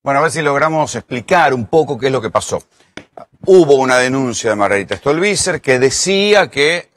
Bueno, a ver si logramos explicar un poco qué es lo que pasó. Hubo una denuncia de Margarita Stolbizer que decía que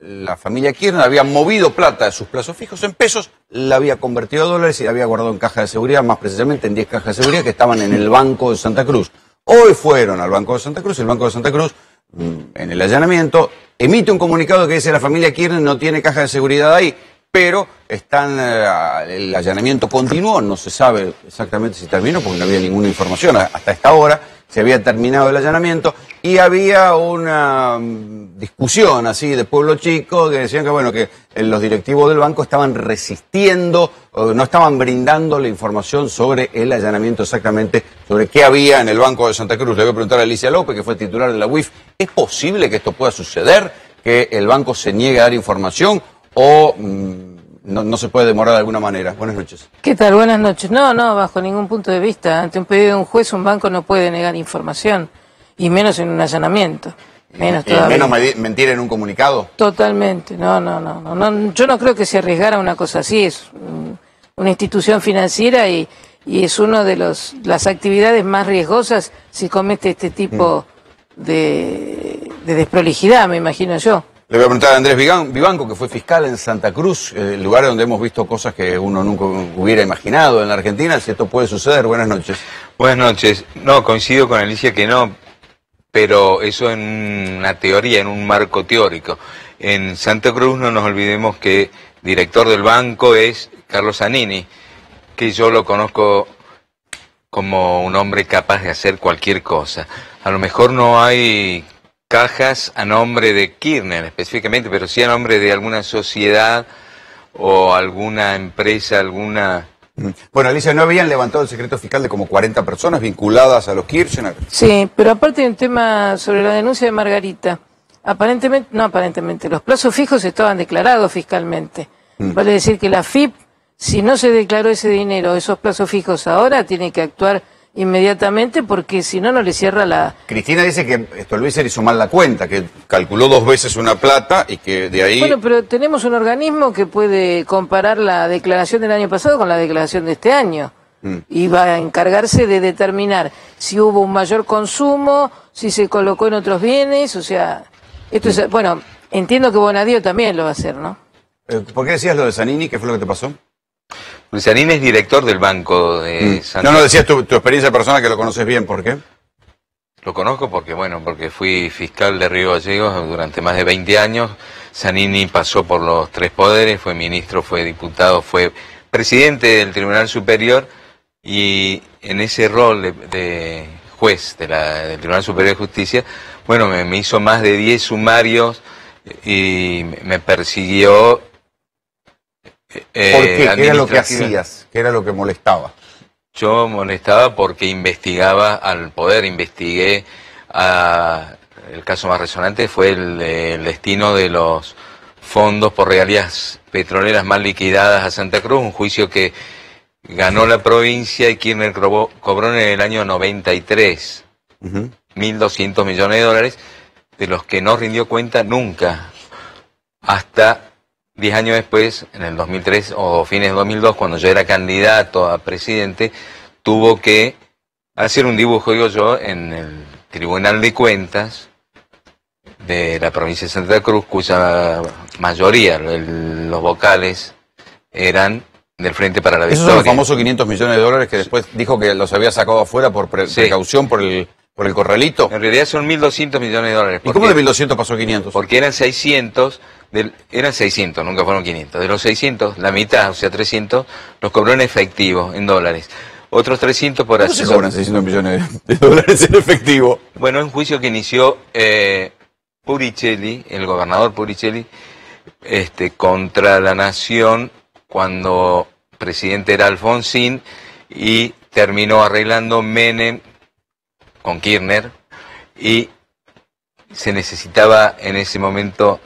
la familia Kirchner había movido plata de sus plazos fijos en pesos, la había convertido a dólares y la había guardado en cajas de seguridad, más precisamente en 10 cajas de seguridad que estaban en el Banco de Santa Cruz. Hoy fueron al Banco de Santa Cruz, el Banco de Santa Cruz, en el allanamiento, emite un comunicado que dice la familia Kirchner no tiene caja de seguridad ahí, pero el allanamiento continuó, no se sabe exactamente si terminó porque no había ninguna información hasta esta hora, se había terminado el allanamiento y había una discusión así de pueblo chico que decían que bueno que los directivos del banco estaban resistiendo, o no estaban brindando la información sobre el allanamiento exactamente, sobre qué había en el Banco de Santa Cruz. Le voy a preguntar a Alicia López, que fue titular de la UIF, ¿es posible que esto pueda suceder? ¿Que el banco se niegue a dar información? ¿O no se puede demorar de alguna manera? Buenas noches. ¿Qué tal? Buenas noches. No, bajo ningún punto de vista. Ante un pedido de un juez, un banco no puede negar información, y menos en un allanamiento. Menos todavía. ¿Menos mentir en un comunicado? Totalmente. No. Yo no creo que se arriesgara una cosa así. Es una institución financiera y es una de las actividades más riesgosas si comete este tipo de desprolijidad, me imagino yo. Le voy a preguntar a Andrés Vivanco, que fue fiscal en Santa Cruz, el lugar donde hemos visto cosas que uno nunca hubiera imaginado en la Argentina, si esto puede suceder. Buenas noches. Buenas noches. No, coincido con Alicia que no, pero eso en una teoría, en un marco teórico. En Santa Cruz no nos olvidemos que director del banco es Carlos Zanini, que yo lo conozco como un hombre capaz de hacer cualquier cosa. A lo mejor no hay cajas a nombre de Kirchner específicamente, pero sí a nombre de alguna sociedad o alguna empresa, alguna... Bueno, Alicia, ¿no habían levantado el secreto fiscal de como 40 personas vinculadas a los Kirchner? Sí, pero aparte de un tema sobre la denuncia de Margarita, aparentemente, los plazos fijos estaban declarados fiscalmente. Vale decir que la AFIP, si no se declaró ese dinero, esos plazos fijos ahora, tiene que actuar inmediatamente porque si no, no le cierra la... Cristina dice que Stolbizer hizo mal la cuenta, que calculó 2 veces una plata y que de ahí... Bueno, pero tenemos un organismo que puede comparar la declaración del año pasado con la declaración de este año. Y va a encargarse de determinar si hubo un mayor consumo, si se colocó en otros bienes, o sea... Esto es, bueno, entiendo que Bonadío también lo va a hacer, ¿no? ¿Por qué decías lo de Zanini? ¿Qué fue lo que te pasó? Zanini es director del Banco de Santa Cruz. No, decías tu experiencia personal, que lo conoces bien, ¿por qué? Lo conozco porque fui fiscal de Río Gallegos durante más de 20 años. Zanini pasó por los 3 poderes, fue ministro, fue diputado, fue presidente del Tribunal Superior y en ese rol de juez del Tribunal Superior de Justicia, bueno, me hizo más de 10 sumarios y me persiguió. ¿Por qué? ¿Qué era lo que hacías? ¿Qué era lo que molestaba? Yo molestaba porque investigaba al poder, investigué el caso más resonante fue el destino de los fondos por regalías petroleras mal liquidadas a Santa Cruz, un juicio que ganó la provincia y Kirchner cobró en el año 93 1.200 millones de dólares, de los que no rindió cuenta nunca, hasta 10 años después, en el 2003 o fines de 2002, cuando yo era candidato a presidente, tuvo que hacer un dibujo, digo yo, en el Tribunal de Cuentas de la provincia de Santa Cruz, cuya mayoría, los vocales, eran del Frente para la Victoria. Esos son los famosos 500 millones de dólares que después dijo que los había sacado afuera por precaución, por el corralito. En realidad son 1.200 millones de dólares. ¿Y cómo de 1.200 pasó a 500? Porque eran 600... eran 600, nunca fueron 500. De los 600, la mitad, o sea 300, los cobró en efectivo, en dólares. Otros 300 por asesor. ¿Cómo se cobran 600 millones de dólares en efectivo? Bueno, es un juicio que inició Puricelli, el gobernador Puricelli, contra la nación cuando presidente era Alfonsín y terminó arreglando Menem con Kirchner y se necesitaba en ese momento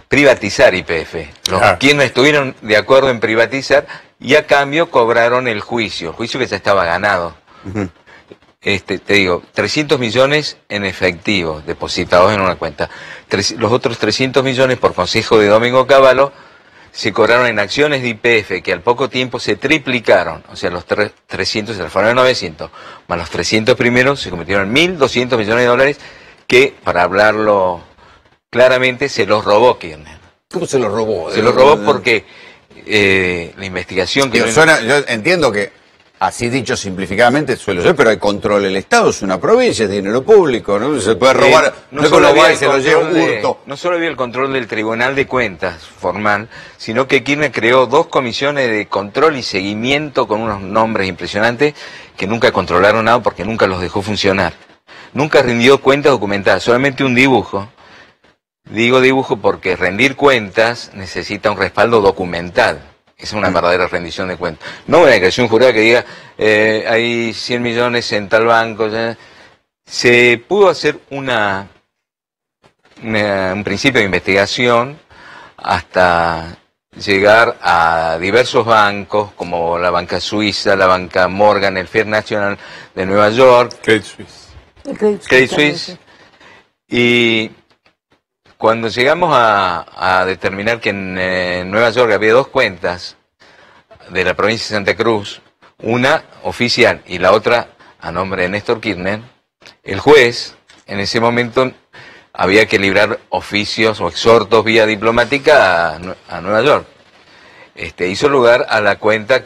privatizar YPF. Los Kirchner estuvieron de acuerdo en privatizar y a cambio cobraron el juicio que ya estaba ganado. Te digo, 300 millones en efectivo, depositados en una cuenta. Los otros 300 millones por consejo de Domingo Cavallo se cobraron en acciones de YPF que al poco tiempo se triplicaron, o sea, los 300 se transformaron en 900, más los 300 primeros se convirtieron en 1.200 millones de dólares que, para hablarlo claramente, se los robó Kirchner. ¿Cómo se los robó? Se los robó porque la investigación que... Yo entiendo que, así dicho simplificadamente, suele ser, pero hay control. El Estado es una provincia, es dinero público, ¿no? Se puede robar, no solo había el control del Tribunal de Cuentas formal, sino que Kirchner creó 2 comisiones de control y seguimiento con unos nombres impresionantes que nunca controlaron nada porque nunca los dejó funcionar. Nunca rindió cuentas documentadas, solamente un dibujo. Digo dibujo porque rendir cuentas necesita un respaldo documental. Es una verdadera rendición de cuentas. No una declaración jurada que diga hay 100 millones en tal banco. Se pudo hacer un principio de investigación hasta llegar a diversos bancos como la banca suiza, la banca Morgan, el Fair National de Nueva York, Credit Suisse. Credit Suisse. Y cuando llegamos a determinar que en Nueva York había 2 cuentas de la provincia de Santa Cruz, una oficial y la otra a nombre de Néstor Kirchner, el juez en ese momento había que librar oficios o exhortos vía diplomática a Nueva York. Hizo lugar a la cuenta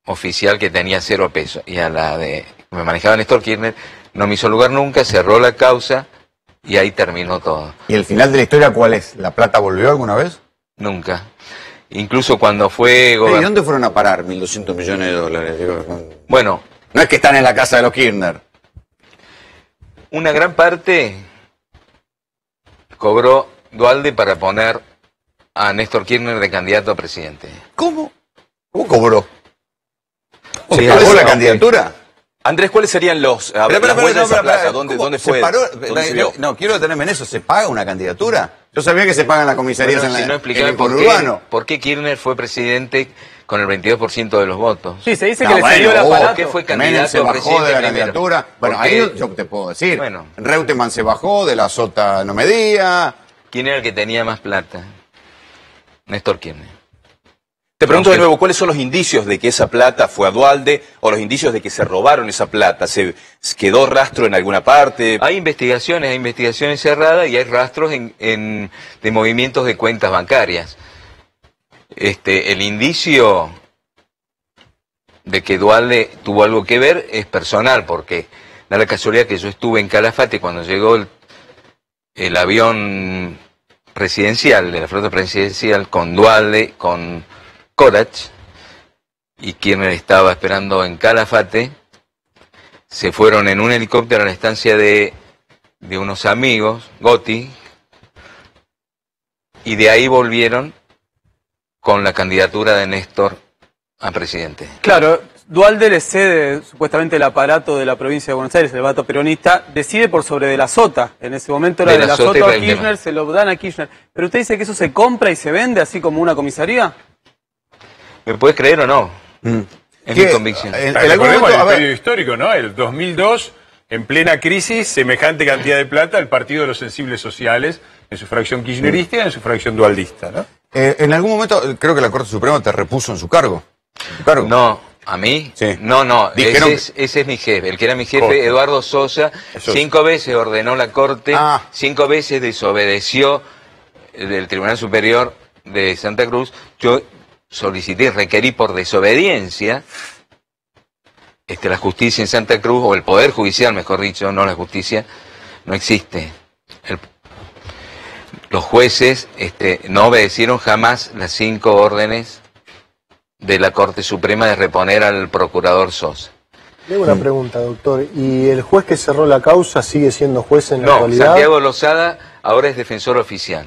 oficial que tenía 0 pesos y a la de que me manejaba Néstor Kirchner no me hizo lugar nunca, cerró la causa. Y ahí terminó todo. ¿Y el final de la historia cuál es? ¿La plata volvió alguna vez? Nunca. Incluso cuando fue... ¿Y dónde fueron a parar 1.200 millones de dólares? Bueno... No es que están en la casa de los Kirchner. Una gran parte cobró Duhalde para poner a Néstor Kirchner de candidato a presidente. ¿Cómo? ¿Cómo cobró? Sí, ¿Pagó la candidatura? Andrés, ¿cuáles serían las huellas de esa plata? ¿Dónde fue? ¿Dónde se vio? No, quiero detenerme en eso. ¿Se paga una candidatura? Yo sabía que se pagan las comisarías bueno, en no el conurbano. ¿Por qué Kirchner fue presidente con el 22% de los votos? Sí, se dice que le salió la ¿Por qué fue candidato se bajó presidente de la primero? candidatura. Bueno, ahí yo te puedo decir. Bueno. Reutemann se bajó, de la Sota no medía. ¿Quién era el que tenía más plata? Néstor Kirchner. Te pregunto de nuevo, ¿cuáles son los indicios de que esa plata fue a Duhalde o los indicios de que se robaron esa plata? ¿Se quedó rastro en alguna parte? Hay investigaciones cerradas y hay rastros de movimientos de cuentas bancarias. El indicio de que Duhalde tuvo algo que ver es personal, porque da la casualidad que yo estuve en Calafate cuando llegó el avión presidencial, de la flota presidencial, con Duhalde, con Corach, y Kirchner estaba esperando en Calafate. Se fueron en un helicóptero a la estancia de unos amigos, Gotti, y de ahí volvieron con la candidatura de Néstor a presidente. Claro, Duhalde le cede supuestamente el aparato de la provincia de Buenos Aires, el aparato peronista, decide por sobre de la Sota. En ese momento era de la Sota a Kirchner, se lo dan a Kirchner. Pero usted dice que eso se compra y se vende así como una comisaría. ¿Me puedes creer o no? Es mi convicción. Recordemos el periodo histórico, ¿no? El 2002, en plena crisis, semejante cantidad de plata al Partido de los Sensibles Sociales, en su fracción kirchnerista y en su fracción dualdista, ¿no? En algún momento creo que la Corte Suprema te repuso en su cargo. No, ¿a mí? Sí. No, Dijeron ese es mi jefe. El que era mi jefe, Corte. Eduardo Sosa, 5 veces ordenó la Corte, 5 veces desobedeció del Tribunal Superior de Santa Cruz. Yo solicité, requerí por desobediencia la justicia en Santa Cruz, o el Poder Judicial, mejor dicho, no la justicia, no existe. Los jueces no obedecieron jamás las 5 órdenes de la Corte Suprema de reponer al procurador Sosa. Tengo una pregunta, doctor. ¿Y el juez que cerró la causa sigue siendo juez en la actualidad? No, Santiago Lozada ahora es defensor oficial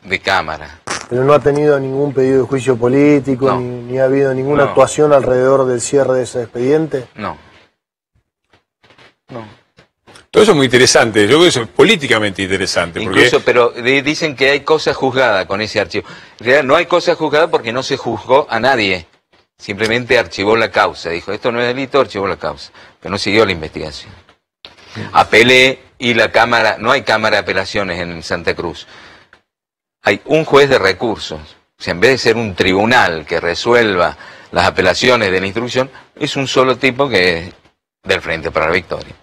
de Cámara. Pero no ha tenido ningún pedido de juicio político, No. ni ha habido ninguna No. actuación alrededor del cierre de ese expediente. No. Todo eso es muy interesante, yo creo que eso es políticamente interesante. Incluso, pero dicen que hay cosas juzgadas con ese archivo. En realidad no hay cosas juzgadas porque no se juzgó a nadie. Simplemente archivó la causa. Dijo, esto no es delito, archivó la causa. Pero no siguió la investigación. Apelé y la Cámara, no hay Cámara de Apelaciones en Santa Cruz. Hay un juez de recursos. O sea, en vez de ser un tribunal que resuelva las apelaciones de la instrucción, es un solo tipo que es del Frente para la Victoria.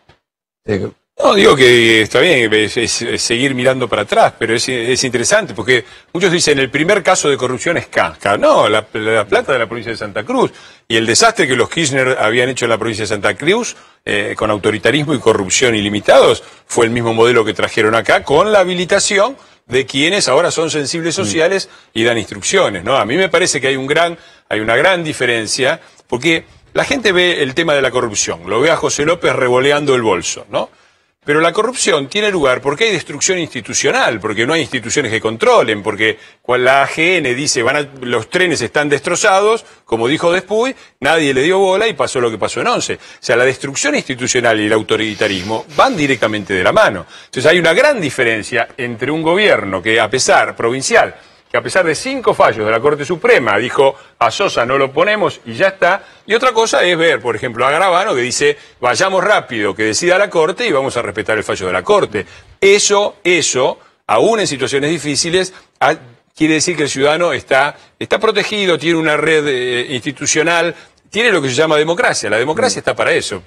No, digo que está bien, es seguir mirando para atrás, pero es interesante, porque muchos dicen, el primer caso de corrupción es Casca. No, la plata de la provincia de Santa Cruz. Y el desastre que los Kirchner habían hecho en la provincia de Santa Cruz, con autoritarismo y corrupción ilimitados, fue el mismo modelo que trajeron acá, con la habilitación de quienes ahora son sensibles sociales y dan instrucciones, ¿no? A mí me parece que hay una gran diferencia, porque la gente ve el tema de la corrupción, lo ve a José López revoleando el bolso, ¿no? Pero la corrupción tiene lugar porque hay destrucción institucional, porque no hay instituciones que controlen, porque cuando la AGN dice los trenes están destrozados, como dijo Despuy, nadie le dio bola y pasó lo que pasó en Once. O sea, la destrucción institucional y el autoritarismo van directamente de la mano. Entonces hay una gran diferencia entre un gobierno que provincial, que a pesar de 5 fallos de la Corte Suprema dijo a Sosa no lo ponemos y ya está, y otra cosa es ver, por ejemplo, a Garabano que dice vayamos rápido, que decida la Corte y vamos a respetar el fallo de la Corte. Eso, aún en situaciones difíciles, quiere decir que el ciudadano está protegido, tiene una red institucional, tiene lo que se llama democracia. La democracia está para eso.